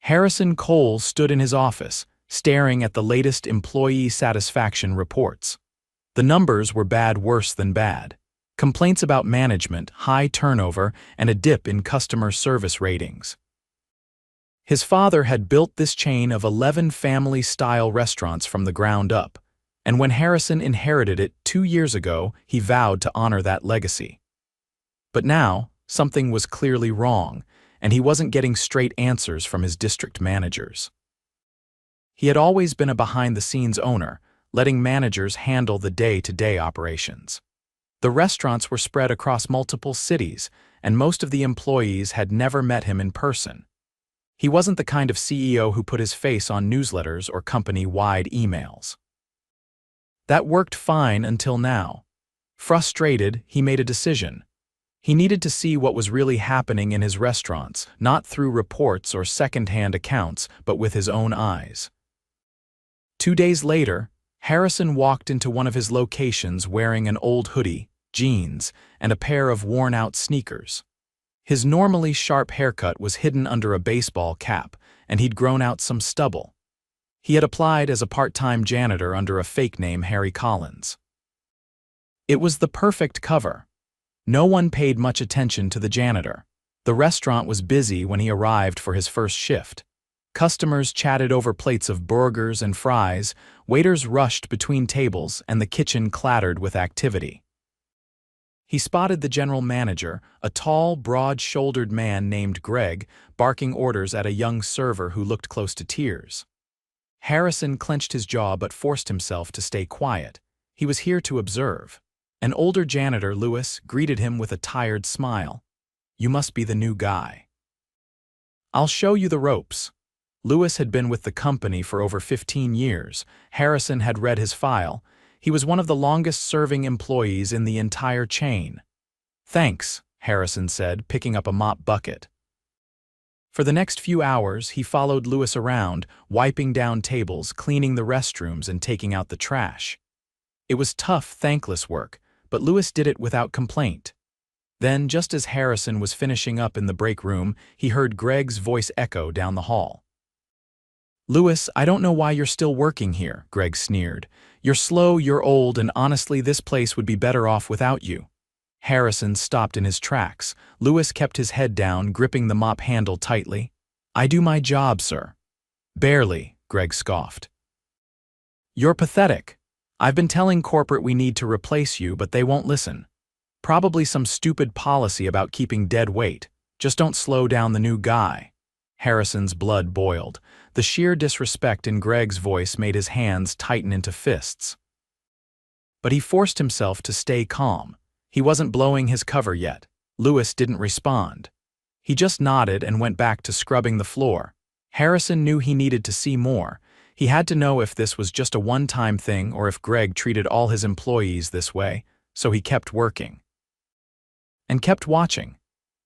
Harrison Cole stood in his office, staring at the latest employee satisfaction reports. The numbers were bad, worse than bad. Complaints about management, high turnover, and a dip in customer service ratings. His father had built this chain of 11 family-style restaurants from the ground up, and when Harrison inherited it 2 years ago, he vowed to honor that legacy. But now, something was clearly wrong, and he wasn't getting straight answers from his district managers. He had always been a behind-the-scenes owner, letting managers handle the day-to-day operations. The restaurants were spread across multiple cities, and most of the employees had never met him in person. He wasn't the kind of CEO who put his face on newsletters or company-wide emails. That worked fine until now. Frustrated, he made a decision. He needed to see what was really happening in his restaurants, not through reports or second-hand accounts, but with his own eyes. 2 days later, Harrison walked into one of his locations wearing an old hoodie, jeans, and a pair of worn-out sneakers. His normally sharp haircut was hidden under a baseball cap, and he'd grown out some stubble. He had applied as a part-time janitor under a fake name, Harry Collins. It was the perfect cover. No one paid much attention to the janitor. The restaurant was busy when he arrived for his first shift. Customers chatted over plates of burgers and fries, waiters rushed between tables, and the kitchen clattered with activity. He spotted the general manager, a tall, broad-shouldered man named Greg, barking orders at a young server who looked close to tears. Harrison clenched his jaw but forced himself to stay quiet. He was here to observe. An older janitor, Lewis, greeted him with a tired smile. "You must be the new guy." "I'll show you the ropes." Lewis had been with the company for over 15 years. Harrison had read his file. He was one of the longest-serving employees in the entire chain. "Thanks," Harrison said, picking up a mop bucket. For the next few hours, he followed Lewis around, wiping down tables, cleaning the restrooms, and taking out the trash. It was tough, thankless work, but Lewis did it without complaint. Then, just as Harrison was finishing up in the break room, he heard Greg's voice echo down the hall. "Lewis, I don't know why you're still working here," Greg sneered. "You're slow, you're old, and honestly, this place would be better off without you." Harrison stopped in his tracks. Lewis kept his head down, gripping the mop handle tightly. "I do my job, sir." "Barely," Greg scoffed. "You're pathetic. I've been telling corporate we need to replace you, but they won't listen. Probably some stupid policy about keeping dead weight. Just don't slow down the new guy." Harrison's blood boiled. The sheer disrespect in Greg's voice made his hands tighten into fists. But he forced himself to stay calm. He wasn't blowing his cover yet. Lewis didn't respond. He just nodded and went back to scrubbing the floor. Harrison knew he needed to see more. He had to know if this was just a one-time thing or if Greg treated all his employees this way, so he kept working. And kept watching.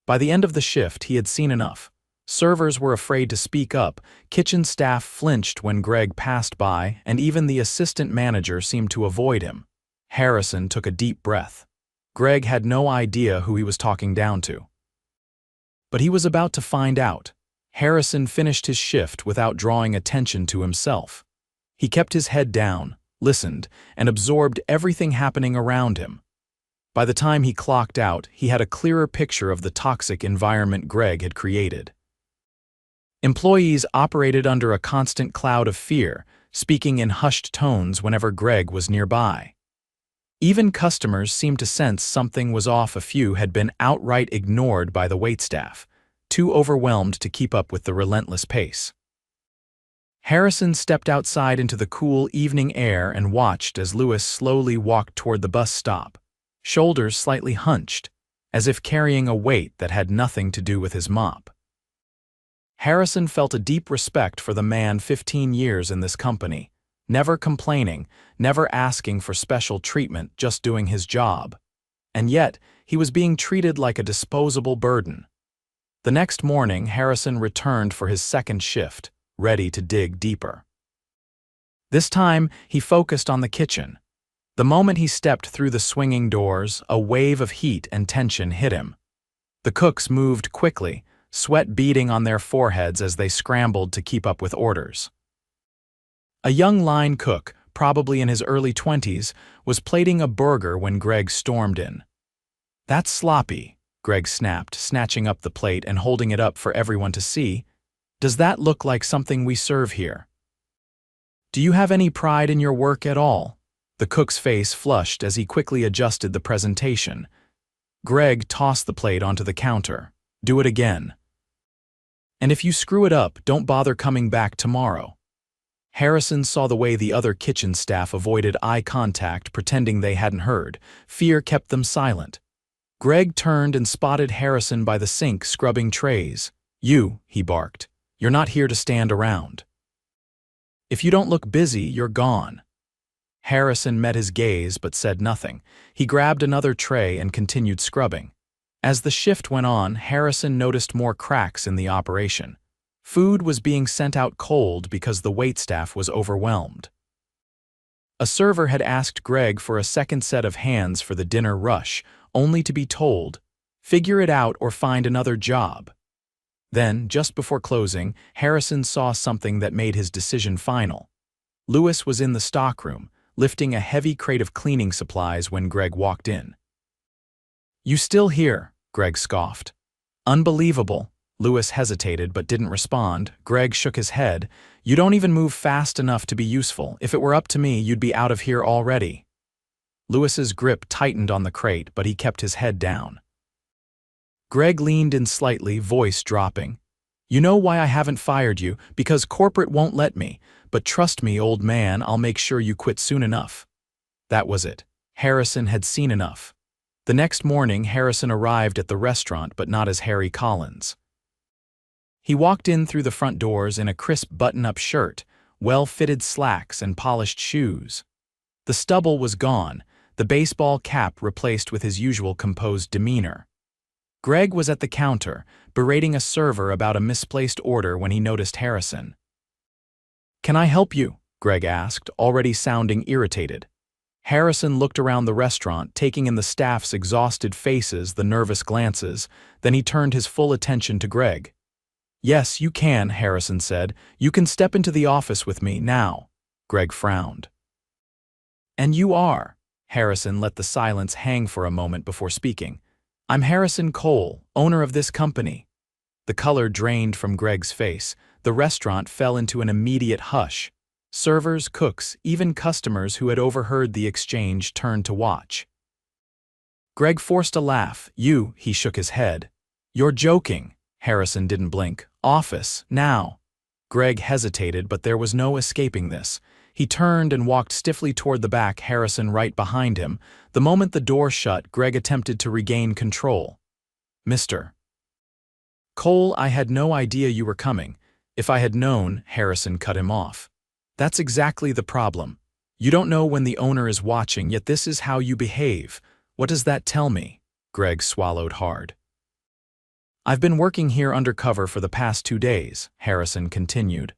By the end of the shift, he had seen enough. Servers were afraid to speak up, kitchen staff flinched when Greg passed by, and even the assistant manager seemed to avoid him. Harrison took a deep breath. Greg had no idea who he was talking down to. But he was about to find out. Harrison finished his shift without drawing attention to himself. He kept his head down, listened, and absorbed everything happening around him. By the time he clocked out, he had a clearer picture of the toxic environment Greg had created. Employees operated under a constant cloud of fear, speaking in hushed tones whenever Greg was nearby. Even customers seemed to sense something was off. A few had been outright ignored by the waitstaff, too overwhelmed to keep up with the relentless pace. Harrison stepped outside into the cool evening air and watched as Lewis slowly walked toward the bus stop, shoulders slightly hunched, as if carrying a weight that had nothing to do with his mop. Harrison felt a deep respect for the man 15 years in this company, never complaining, never asking for special treatment, just doing his job. And yet, he was being treated like a disposable burden. The next morning, Harrison returned for his second shift, ready to dig deeper. This time, he focused on the kitchen. The moment he stepped through the swinging doors, a wave of heat and tension hit him. The cooks moved quickly, sweat beading on their foreheads as they scrambled to keep up with orders. A young line cook, probably in his early 20s, was plating a burger when Greg stormed in. "That's sloppy," Greg snapped, snatching up the plate and holding it up for everyone to see. "Does that look like something we serve here? Do you have any pride in your work at all?" The cook's face flushed as he quickly adjusted the presentation. Greg tossed the plate onto the counter. "Do it again. And if you screw it up, don't bother coming back tomorrow." Harrison saw the way the other kitchen staff avoided eye contact, pretending they hadn't heard. Fear kept them silent. Greg turned and spotted Harrison by the sink scrubbing trays. "You," he barked. "You're not here to stand around. If you don't look busy, you're gone." Harrison met his gaze but said nothing. He grabbed another tray and continued scrubbing. As the shift went on, Harrison noticed more cracks in the operation. Food was being sent out cold because the waitstaff was overwhelmed. A server had asked Greg for a second set of hands for the dinner rush, only to be told, "Figure it out or find another job." Then, just before closing, Harrison saw something that made his decision final. Lewis was in the stockroom, lifting a heavy crate of cleaning supplies when Greg walked in. "You still here?" Greg scoffed. "Unbelievable." Lewis hesitated but didn't respond. Greg shook his head. "You don't even move fast enough to be useful. If it were up to me, you'd be out of here already." Lewis's grip tightened on the crate, but he kept his head down. Greg leaned in slightly, voice dropping. "You know why I haven't fired you? Because corporate won't let me. But trust me, old man, I'll make sure you quit soon enough." That was it. Harrison had seen enough. The next morning, Harrison arrived at the restaurant, but not as Harry Collins. He walked in through the front doors in a crisp button-up shirt, well-fitted slacks, and polished shoes. The stubble was gone, the baseball cap replaced with his usual composed demeanor. Greg was at the counter, berating a server about a misplaced order when he noticed Harrison. "Can I help you?" Greg asked, already sounding irritated. Harrison looked around the restaurant, taking in the staff's exhausted faces, the nervous glances. Then he turned his full attention to Greg. "Yes, you can," Harrison said. "You can step into the office with me now." Greg frowned. "And you are?" Harrison let the silence hang for a moment before speaking. "I'm Harrison Cole, owner of this company." The color drained from Greg's face. The restaurant fell into an immediate hush. Servers, cooks, even customers who had overheard the exchange turned to watch. Greg forced a laugh. "You," he shook his head. "You're joking." Harrison didn't blink. "Office, now." Greg hesitated, but there was no escaping this. He turned and walked stiffly toward the back, Harrison right behind him. The moment the door shut, Greg attempted to regain control. "Mr. Cole, I had no idea you were coming. If I had known," Harrison cut him off. "That's exactly the problem. You don't know when the owner is watching, yet this is how you behave. What does that tell me?" Greg swallowed hard. "I've been working here undercover for the past 2 days," Harrison continued.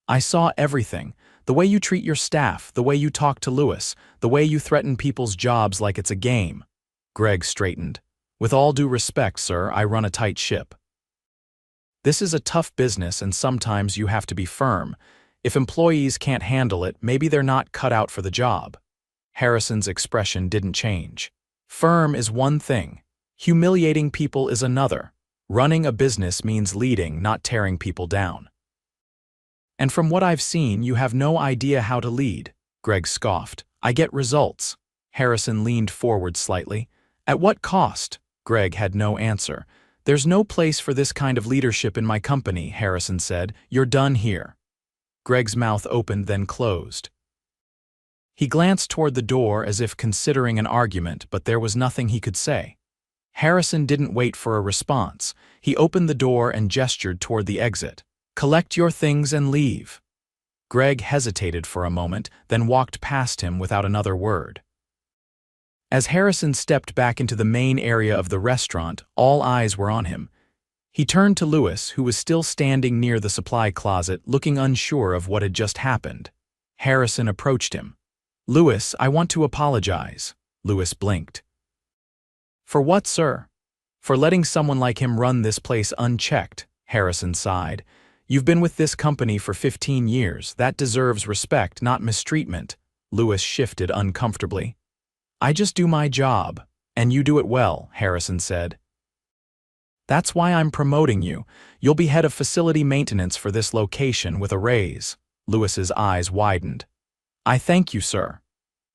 "I saw everything. The way you treat your staff, the way you talk to Lewis, the way you threaten people's jobs like it's a game." Greg straightened. "With all due respect, sir, I run a tight ship. This is a tough business and sometimes you have to be firm. If employees can't handle it, maybe they're not cut out for the job." Harrison's expression didn't change. "Firm is one thing. Humiliating people is another. Running a business means leading, not tearing people down. And from what I've seen, you have no idea how to lead." Greg scoffed. "I get results." Harrison leaned forward slightly. "At what cost?" Greg had no answer. "There's no place for this kind of leadership in my company," Harrison said. "You're done here." Greg's mouth opened, then closed. He glanced toward the door as if considering an argument, but there was nothing he could say. Harrison didn't wait for a response. He opened the door and gestured toward the exit. "Collect your things and leave." Greg hesitated for a moment, then walked past him without another word. As Harrison stepped back into the main area of the restaurant, all eyes were on him. He turned to Lewis, who was still standing near the supply closet, looking unsure of what had just happened. Harrison approached him. "Lewis, I want to apologize." Lewis blinked. "For what, sir?" For letting someone like him run this place unchecked, Harrison sighed. You've been with this company for 15 years. That deserves respect, not mistreatment. Lewis shifted uncomfortably. I just do my job, and you do it well, Harrison said. That's why I'm promoting you. You'll be head of facility maintenance for this location with a raise. Lewis's eyes widened. I thank you, sir.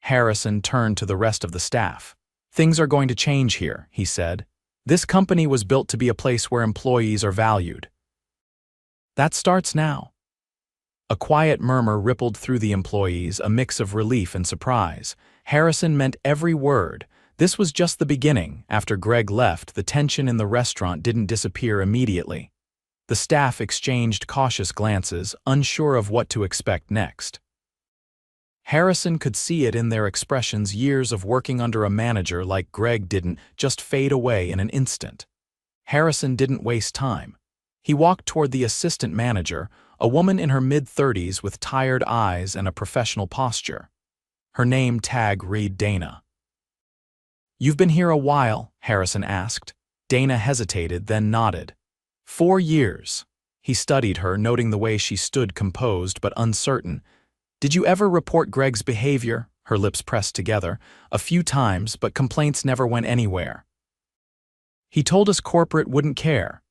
Harrison turned to the rest of the staff. Things are going to change here, he said. This company was built to be a place where employees are valued. That starts now. A quiet murmur rippled through the employees, a mix of relief and surprise. Harrison meant every word. This was just the beginning. After Greg left, the tension in the restaurant didn't disappear immediately. The staff exchanged cautious glances, unsure of what to expect next. Harrison could see it in their expressions. Years of working under a manager like Greg didn't just fade away in an instant. Harrison didn't waste time. He walked toward the assistant manager, a woman in her mid-30s with tired eyes and a professional posture. Her name tag read Dana. You've been here a while, Harrison asked. Dana hesitated, then nodded. 4 years. He studied her, noting the way she stood composed but uncertain. Did you ever report Greg's behavior? Her lips pressed together. A few times, but complaints never went anywhere. He told us corporate wouldn't care.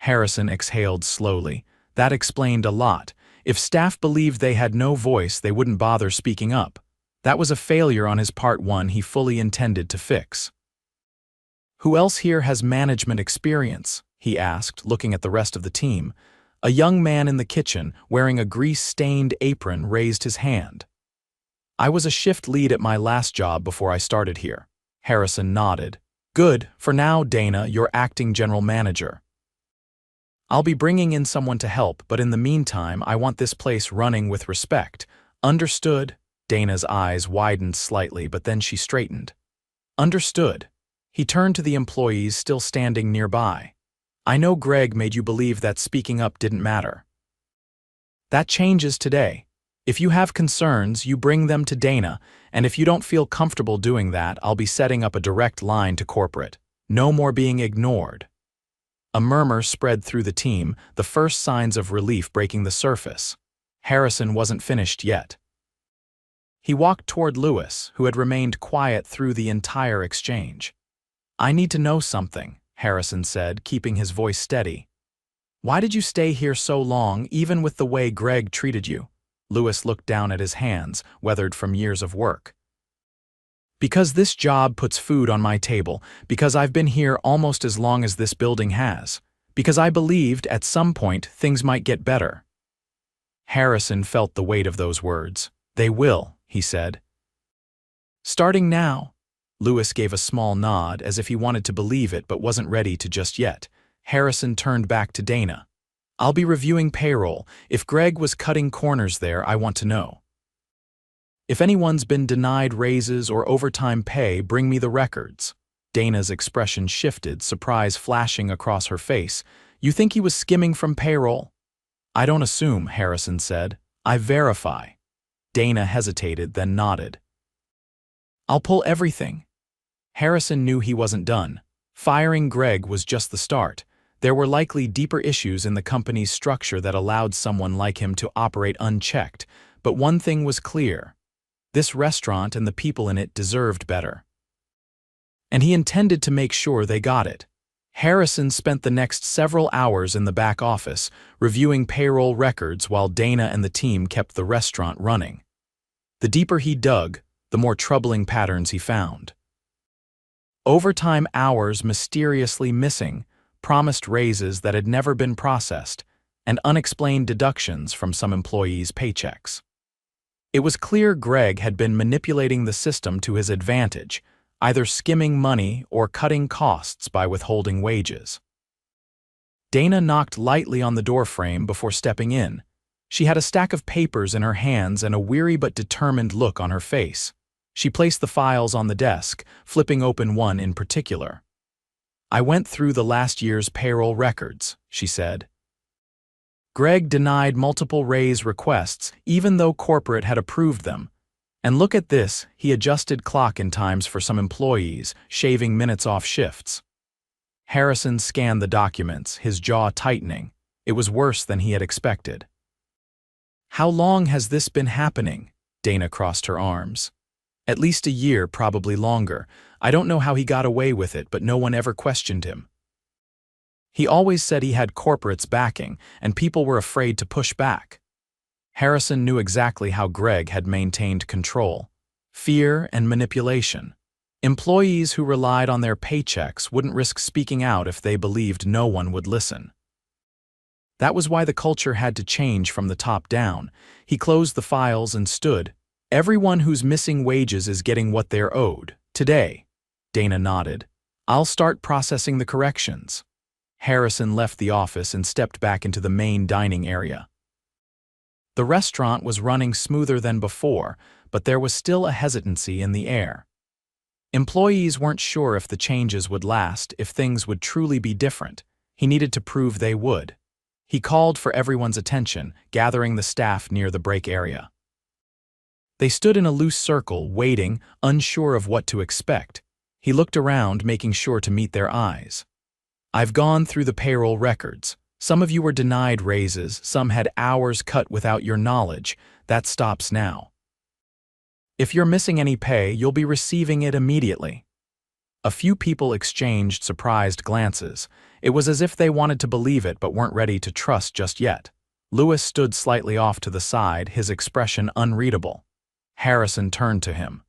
Harrison exhaled slowly. That explained a lot. If staff believed they had no voice, they wouldn't bother speaking up. That was a failure on his part, one he fully intended to fix. Who else here has management experience? He asked, looking at the rest of the team. A young man in the kitchen, wearing a grease-stained apron, raised his hand. I was a shift lead at my last job before I started here. Harrison nodded. Good, for now, Dana, you're acting general manager. I'll be bringing in someone to help, but in the meantime, I want this place running with respect. Understood? Dana's eyes widened slightly, but then she straightened. Understood. He turned to the employees still standing nearby. I know Greg made you believe that speaking up didn't matter. That changes today. If you have concerns, you bring them to Dana, and if you don't feel comfortable doing that, I'll be setting up a direct line to corporate. No more being ignored. A murmur spread through the team, the first signs of relief breaking the surface. Harrison wasn't finished yet. He walked toward Lewis, who had remained quiet through the entire exchange. I need to know something, Harrison said, keeping his voice steady. Why did you stay here so long, even with the way Greg treated you? Lewis looked down at his hands, weathered from years of work. Because this job puts food on my table, because I've been here almost as long as this building has, because I believed at some point things might get better. Harrison felt the weight of those words. They will, he said. Starting now. Lewis gave a small nod as if he wanted to believe it but wasn't ready to just yet. Harrison turned back to Dana. I'll be reviewing payroll. If Greg was cutting corners there, I want to know. If anyone's been denied raises or overtime pay, bring me the records. Dana's expression shifted, surprise flashing across her face. You think he was skimming from payroll? I don't assume, Harrison said. I verify. Dana hesitated, then nodded. I'll pull everything. Harrison knew he wasn't done. Firing Greg was just the start. There were likely deeper issues in the company's structure that allowed someone like him to operate unchecked, but one thing was clear. This restaurant and the people in it deserved better. And he intended to make sure they got it. Harrison spent the next several hours in the back office, reviewing payroll records while Dana and the team kept the restaurant running. The deeper he dug, the more troubling patterns he found. Overtime hours mysteriously missing, promised raises that had never been processed, and unexplained deductions from some employees' paychecks. It was clear Greg had been manipulating the system to his advantage, either skimming money or cutting costs by withholding wages. Dana knocked lightly on the doorframe before stepping in. She had a stack of papers in her hands and a weary but determined look on her face. She placed the files on the desk, flipping open one in particular. I went through the last year's payroll records, she said. Greg denied multiple raise requests, even though corporate had approved them. And look at this, he adjusted clock-in times for some employees, shaving minutes off shifts. Harrison scanned the documents, his jaw tightening. It was worse than he had expected. "How long has this been happening?" Dana crossed her arms. "At least a year, probably longer. I don't know how he got away with it, but no one ever questioned him. He always said he had corporates backing, and people were afraid to push back." Harrison knew exactly how Greg had maintained control. Fear and manipulation. Employees who relied on their paychecks wouldn't risk speaking out if they believed no one would listen. That was why the culture had to change from the top down. He closed the files and stood. "Everyone who's missing wages is getting what they're owed. Today." Dana nodded. "I'll start processing the corrections." Harrison left the office and stepped back into the main dining area. The restaurant was running smoother than before, but there was still a hesitancy in the air. Employees weren't sure if the changes would last, if things would truly be different. He needed to prove they would. He called for everyone's attention, gathering the staff near the break area. They stood in a loose circle, waiting, unsure of what to expect. He looked around, making sure to meet their eyes. "I've gone through the payroll records. Some of you were denied raises, some had hours cut without your knowledge. That stops now. If you're missing any pay, you'll be receiving it immediately." A few people exchanged surprised glances. It was as if they wanted to believe it but weren't ready to trust just yet. Lewis stood slightly off to the side, his expression unreadable. Harrison turned to him.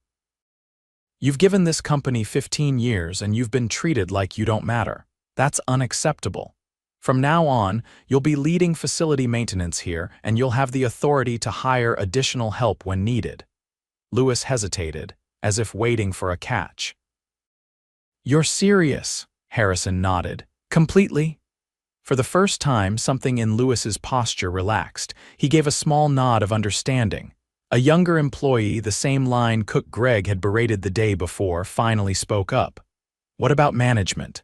"You've given this company 15 years and you've been treated like you don't matter. That's unacceptable. From now on, you'll be leading facility maintenance here and you'll have the authority to hire additional help when needed." Lewis hesitated, as if waiting for a catch. "You're serious?" Harrison nodded. "Completely?" For the first time, something in Lewis's posture relaxed. He gave a small nod of understanding. A younger employee, the same line cook Greg had berated the day before, finally spoke up. "What about management?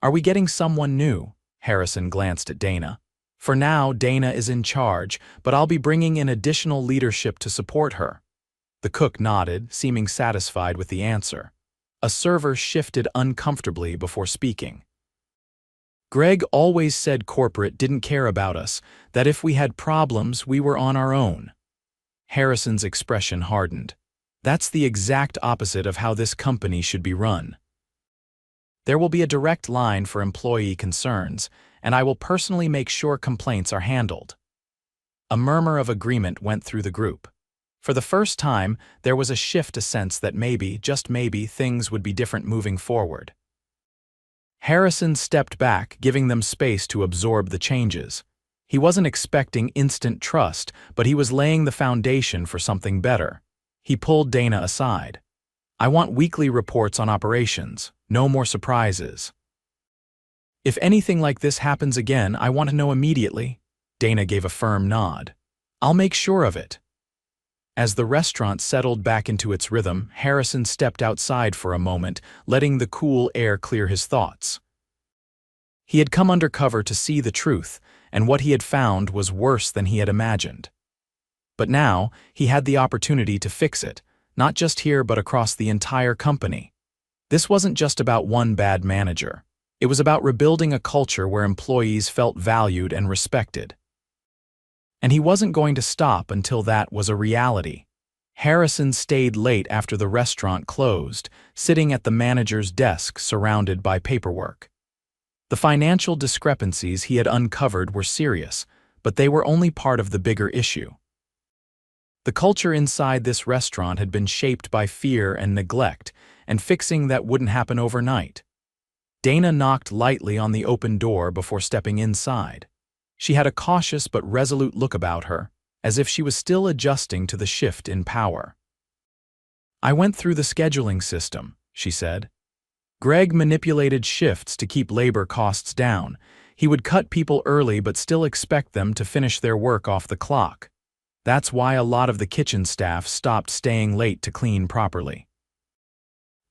Are we getting someone new?" Harrison glanced at Dana. "For now, Dana is in charge, but I'll be bringing in additional leadership to support her." The cook nodded, seeming satisfied with the answer. A server shifted uncomfortably before speaking. "Greg always said corporate didn't care about us, that if we had problems, we were on our own." Harrison's expression hardened. "That's the exact opposite of how this company should be run. There will be a direct line for employee concerns, and I will personally make sure complaints are handled." A murmur of agreement went through the group. For the first time, there was a shift, a sense that maybe, just maybe, things would be different moving forward. Harrison stepped back, giving them space to absorb the changes. He wasn't expecting instant trust, but he was laying the foundation for something better. He pulled Dana aside. "I want weekly reports on operations, no more surprises. If anything like this happens again, I want to know immediately." Dana gave a firm nod. "I'll make sure of it." As the restaurant settled back into its rhythm, Harrison stepped outside for a moment, letting the cool air clear his thoughts. He had come undercover to see the truth, and what he had found was worse than he had imagined. But now, he had the opportunity to fix it, not just here but across the entire company. This wasn't just about one bad manager. It was about rebuilding a culture where employees felt valued and respected. And he wasn't going to stop until that was a reality. Harrison stayed late after the restaurant closed, sitting at the manager's desk surrounded by paperwork. The financial discrepancies he had uncovered were serious, but they were only part of the bigger issue. The culture inside this restaurant had been shaped by fear and neglect, and fixing that wouldn't happen overnight. Dana knocked lightly on the open door before stepping inside. She had a cautious but resolute look about her, as if she was still adjusting to the shift in power. "I went through the scheduling system," she said. "Greg manipulated shifts to keep labor costs down. He would cut people early but still expect them to finish their work off the clock. That's why a lot of the kitchen staff stopped staying late to clean properly.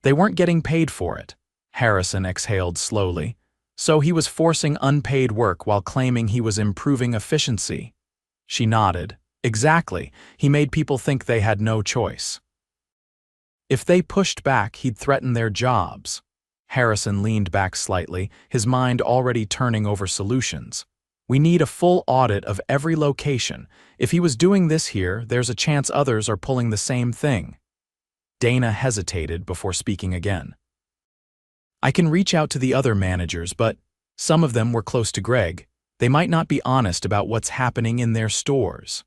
They weren't getting paid for it." Harrison exhaled slowly. "So he was forcing unpaid work while claiming he was improving efficiency." She nodded. "Exactly. He made people think they had no choice. If they pushed back, he'd threaten their jobs." Harrison leaned back slightly, his mind already turning over solutions. We need a full audit of every location. If he was doing this here, there's a chance others are pulling the same thing. Dana hesitated before speaking again. I can reach out to the other managers, but some of them were close to Greg. They might not be honest about what's happening in their stores.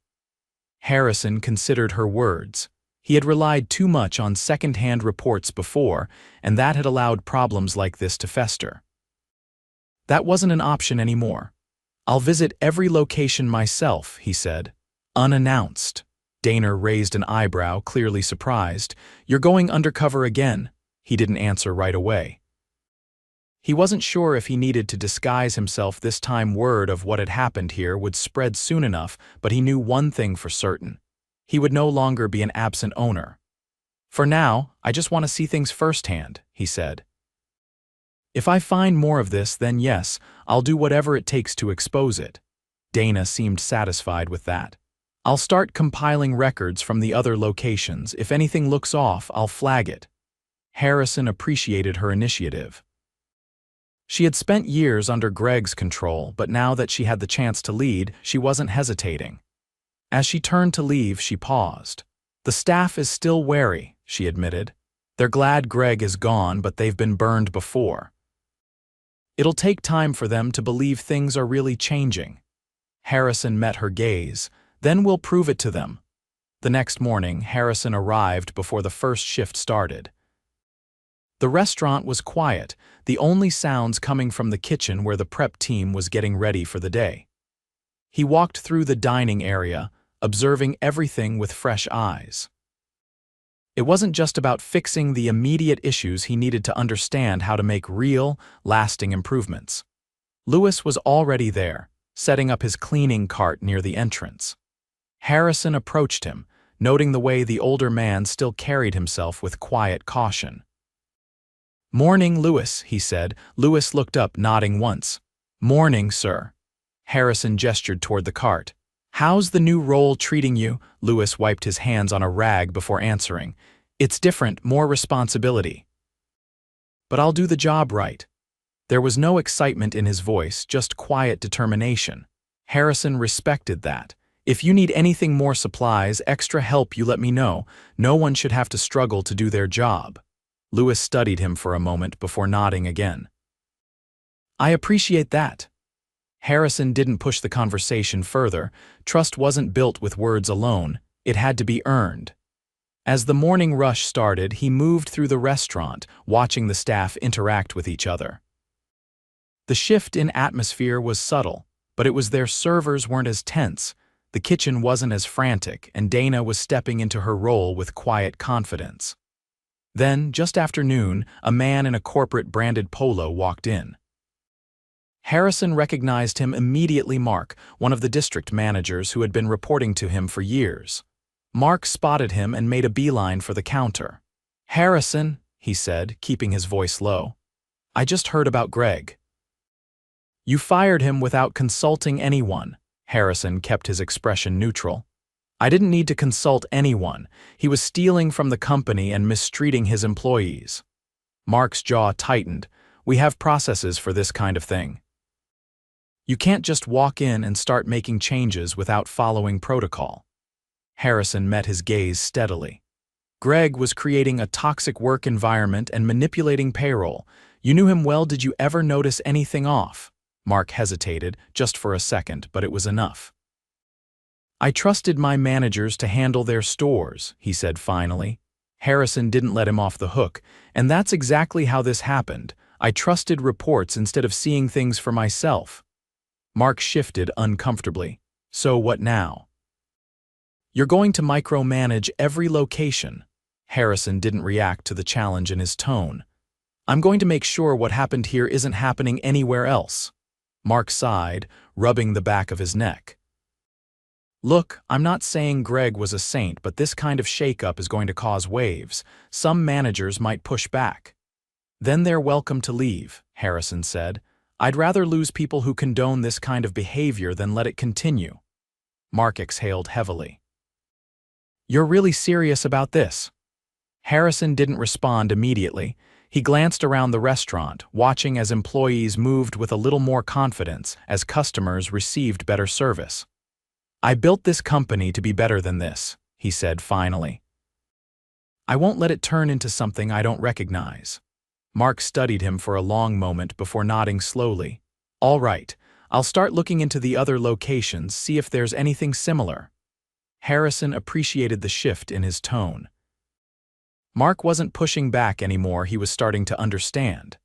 Harrison considered her words. He had relied too much on second-hand reports before, and that had allowed problems like this to fester. That wasn't an option anymore. I'll visit every location myself, he said. Unannounced. Dana raised an eyebrow, clearly surprised. You're going undercover again? He didn't answer right away. He wasn't sure if he needed to disguise himself this time. Word of what had happened here would spread soon enough, but he knew one thing for certain. He would no longer be an absent owner. For now, I just want to see things firsthand, he said. If I find more of this, then yes, I'll do whatever it takes to expose it. Dana seemed satisfied with that. I'll start compiling records from the other locations. If anything looks off, I'll flag it. Harrison appreciated her initiative. She had spent years under Greg's control, but now that she had the chance to lead, she wasn't hesitating. As she turned to leave, she paused. The staff is still wary, she admitted. They're glad Greg is gone, but they've been burned before. It'll take time for them to believe things are really changing. Harrison met her gaze. Then we'll prove it to them. The next morning, Harrison arrived before the first shift started. The restaurant was quiet, the only sounds coming from the kitchen where the prep team was getting ready for the day. He walked through the dining area, observing everything with fresh eyes. It wasn't just about fixing the immediate issues. He needed to understand how to make real, lasting improvements. Lewis was already there, setting up his cleaning cart near the entrance. Harrison approached him, noting the way the older man still carried himself with quiet caution. "Morning, Lewis," he said. Lewis looked up, nodding once. "Morning, sir." Harrison gestured toward the cart. "How's the new role treating you?" Lewis wiped his hands on a rag before answering. "It's different, more responsibility. But I'll do the job right." There was no excitement in his voice, just quiet determination. Harrison respected that. "If you need anything, more supplies, extra help, you let me know. No one should have to struggle to do their job." Lewis studied him for a moment before nodding again. "I appreciate that." Harrison didn't push the conversation further. Trust wasn't built with words alone. It had to be earned. As the morning rush started, he moved through the restaurant, watching the staff interact with each other. The shift in atmosphere was subtle, but it was their servers weren't as tense, the kitchen wasn't as frantic, and Dana was stepping into her role with quiet confidence. Then, just after noon, a man in a corporate-branded polo walked in. Harrison recognized him immediately. Mark, one of the district managers who had been reporting to him for years. Mark spotted him and made a beeline for the counter. "Harrison," he said, keeping his voice low. "I just heard about Greg." "You fired him without consulting anyone." Harrison kept his expression neutral. "I didn't need to consult anyone. He was stealing from the company and mistreating his employees." Mark's jaw tightened. "We have processes for this kind of thing. You can't just walk in and start making changes without following protocol." Harrison met his gaze steadily. "Greg was creating a toxic work environment and manipulating payroll. You knew him well. Did you ever notice anything off?" Mark hesitated, just for a second, but it was enough. "I trusted my managers to handle their stores," he said finally. Harrison didn't let him off the hook, "and that's exactly how this happened. I trusted reports instead of seeing things for myself." Mark shifted uncomfortably. "So what now?" "You're going to micromanage every location." Harrison didn't react to the challenge in his tone. "I'm going to make sure what happened here isn't happening anywhere else." Mark sighed, rubbing the back of his neck. "Look, I'm not saying Greg was a saint, but this kind of shakeup is going to cause waves. Some managers might push back. Then they're welcome to leave," Harrison said. "I'd rather lose people who condone this kind of behavior than let it continue." Mark exhaled heavily. "You're really serious about this?" Harrison didn't respond immediately. He glanced around the restaurant, watching as employees moved with a little more confidence as customers received better service. "I built this company to be better than this," he said finally. "I won't let it turn into something I don't recognize." Mark studied him for a long moment before nodding slowly. "All right, I'll start looking into the other locations, see if there's anything similar." Harrison appreciated the shift in his tone. Mark wasn't pushing back anymore, he was starting to understand.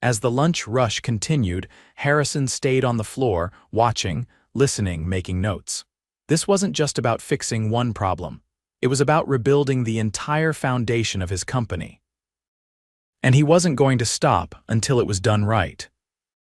As the lunch rush continued, Harrison stayed on the floor, watching, listening, making notes. This wasn't just about fixing one problem. It was about rebuilding the entire foundation of his company. And he wasn't going to stop until it was done right.